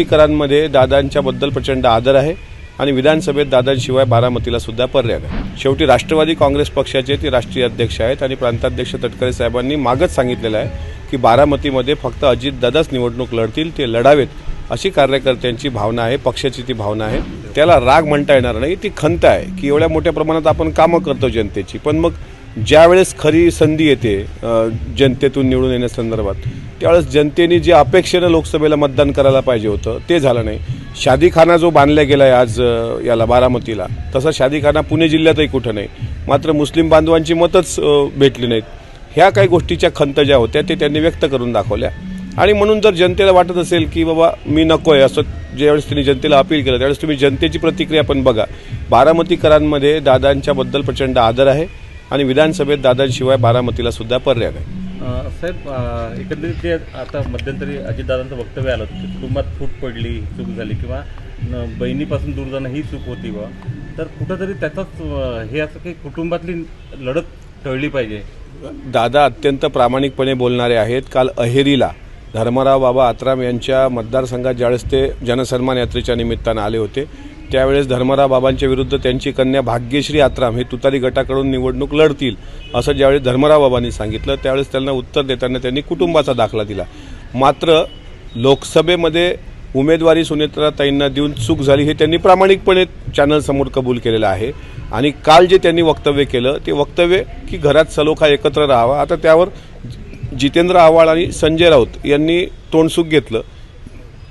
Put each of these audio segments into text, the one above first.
करांमध्ये दादांच्या बद्दल प्रचंड आदर आहे आणि विधानसभेत दादांशिवाय बारामतीला सुद्धा पर्याय नाही। शेवटी राष्ट्रवादी काँग्रेस पक्षाचे ते राष्ट्रीय अध्यक्ष आहेत आणि प्रांताध्यक्ष तटकरे साहेबांनी मागच सांगितलेलं आहे की बारामतीमध्ये फक्त अजितदादाच निवडणूक लढतील, ते लढावेत अशी कार्यकर्त्यांची भावना आहे, पक्षाची ती भावना आहे। त्याला राग म्हणता येणार नाही, ती खंत आहे की एवढ्या मोठ्या प्रमाणात आपण कामं करतो जनतेची, पण मग ज्यावेळेस खरी संधी येते जनतेतून निवडून येण्यासंदर्भात त्यावेळेस जनतेने जे अपेक्षेने लोकसभेला मतदान करायला पाहिजे होतं ते झालं नाही। शादीखाना जो बांधला गेला आहे आज याला बारामतीला, तसा शादीखाना पुणे जिल्ह्यातही कुठं नाही, मात्र मुस्लिम बांधवांची मतच भेटली नाहीत। ह्या काही गोष्टीच्या खंत ज्या होत्या ते त्यांनी व्यक्त करून दाखवल्या आणि म्हणून जर जनतेला वाटत असेल की बाबा मी नको आहे असं ज्यावेळेस त्यांनी जनतेला अपील केलं त्यावेळेस तुम्ही जनतेची प्रतिक्रिया पण बघा। बारामतीकरांमध्ये दादांच्या बद्दल प्रचंड आदर आहे आणि विधानसभेत दादांशिवाय बारामतीला सुद्धा पर्याय नाही। साहेब, एकंदरीत जे आता मध्यंतरी अजितदादांचं वक्तव्य आलं की कुटुंबात फूट पडली, चूक झाली किंवा बहिणीपासून दूर जाणं ही चूक होती बा, तर कुठंतरी त्याचाच हे असं काही कुटुंबातली लढत टळली पाहिजे। दादा अत्यंत प्रामाणिकपणे बोलणारे आहेत। काल अहेरीला धर्मराव बाबा आत्राम यांच्या मतदारसंघात ज्यावेळेस ते जनसन्मान यात्रेच्या निमित्तानं आले होते त्यावेळेस धर्मराव बाबांच्या विरुद्ध त्यांची कन्या भाग्यश्री आत्राम हे तुतारी गटाकडून निवडणूक लढतील असं ज्यावेळेस धर्मराव बाबांनी सांगितलं त्यावेळेस त्यांना उत्तर देताना त्यांनी कुटुंबाचा दाखला दिला। मात्र लोकसभेमध्ये उमेदवारी सुनेत्राताईंना देऊन चूक झाली हे त्यांनी प्रामाणिकपणे चॅनलसमोर कबूल केलेलं आहे आणि काल जे त्यांनी वक्तव्य केलं ते वक्तव्य की घरात सलोखा एकत्र राहावा, आता त्यावर जितेंद्र आव्हाड आणि संजय राऊत यांनी तोंडसुख घेतलं।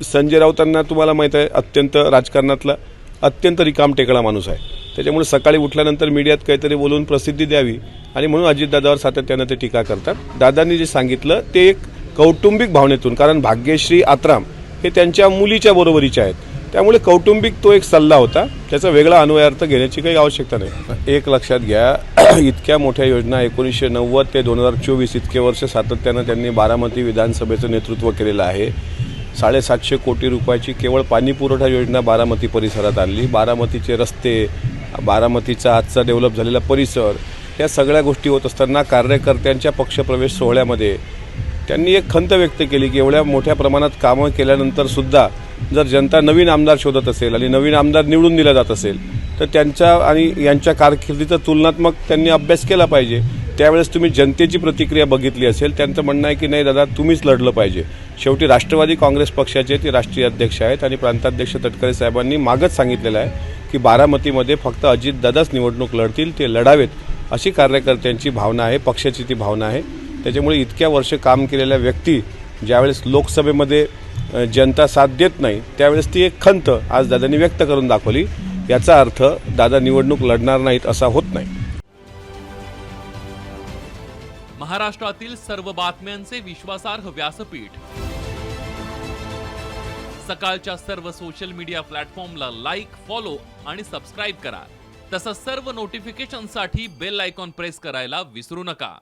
संजय राऊतांना तुम्हाला माहीत आहे अत्यंत राजकारणातला अत्यंत रिकामटेकडा माणूस आहे, त्याच्यामुळे सकाळी उठल्यानंतर मीडियात काहीतरी बोलून प्रसिद्धी द्यावी आणि म्हणून अजितदादावर सातत्यानं ते टीका करतात। दादांनी जे सांगितलं ते एक कौटुंबिक भावनेतून, कारण भाग्यश्री आत्राम हे त्यांच्या मुलीच्या बरोबरीचे आहेत, त्यामुळे कौटुंबिक तो एक सल्ला होता, त्याचा वेगळा अन्वयार्थ घेण्याची काही आवश्यकता नाही। एक लक्षात घ्या, इतक्या मोठ्या योजना 1990 ते 2024 इतके वर्ष सातत्यानं त्यांनी बारामती विधानसभेचं नेतृत्व केलेलं आहे। 750 कोटी रुपयाची केवळ पाणी पुरवठा योजना बारामती परिसरात आणली। बारामतीचे रस्ते, बारामतीचा आजचा डेव्हलप झालेला परिसर, या सगळ्या गोष्टी होत असताना कार्यकर्त्यांच्या पक्षप्रवेश सोहळ्यामध्ये त्यांनी एक खंत व्यक्त केली की एवढ्या मोठ्या प्रमाणात कामं केल्यानंतर सुद्धा जर जनता नवीन आमदार शोधत असेल आणि नवीन आमदार निवडून दिला जात असेल तर त्यांच्या आणि यांच्या कारकिर्दीचा तुलनात्मक त्यांनी अभ्यास केला पाहिजे। त्यावेळेस तुम्ही जनतेची प्रतिक्रिया बघितली असेल, त्यांचं म्हणणं आहे की नाही दादा तुम्हीच लढलं पाहिजे। शेवटी राष्ट्रवादी काँग्रेस पक्षाचे ते राष्ट्रीय अध्यक्ष आहेत आणि प्रांताध्यक्ष तटकरे साहेबांनी मागच सांगितलेलं आहे की बारामतीमध्ये फक्त अजितदादाच निवडणूक लढतील, ते लढावेत अशी कार्यकर्त्यांची भावना आहे, पक्षाची ती भावना आहे। त्याच्यामुळे इतक्या वर्ष काम केलेल्या व्यक्ती ज्यावेळेस लोकसभेमध्ये जनता साथ देत नाही त्यावेळेस ती एक खंत आज दादांनी व्यक्त करून दाखवली। याचा अर्थ दादा निवडणूक लढणार नाहीत असा होत नाही। महाराष्ट्रातील सर्व बातम्यांचे विश्वासार्ह व्यासपीठ, सकाळच्या सर्व सोशल मीडिया प्लॅटफॉर्मला लाईक, फॉलो आणि सबस्क्राईब करा। तसंच सर्व नोटिफिकेशनसाठी बेल आयकॉन प्रेस करायला विसरू नका।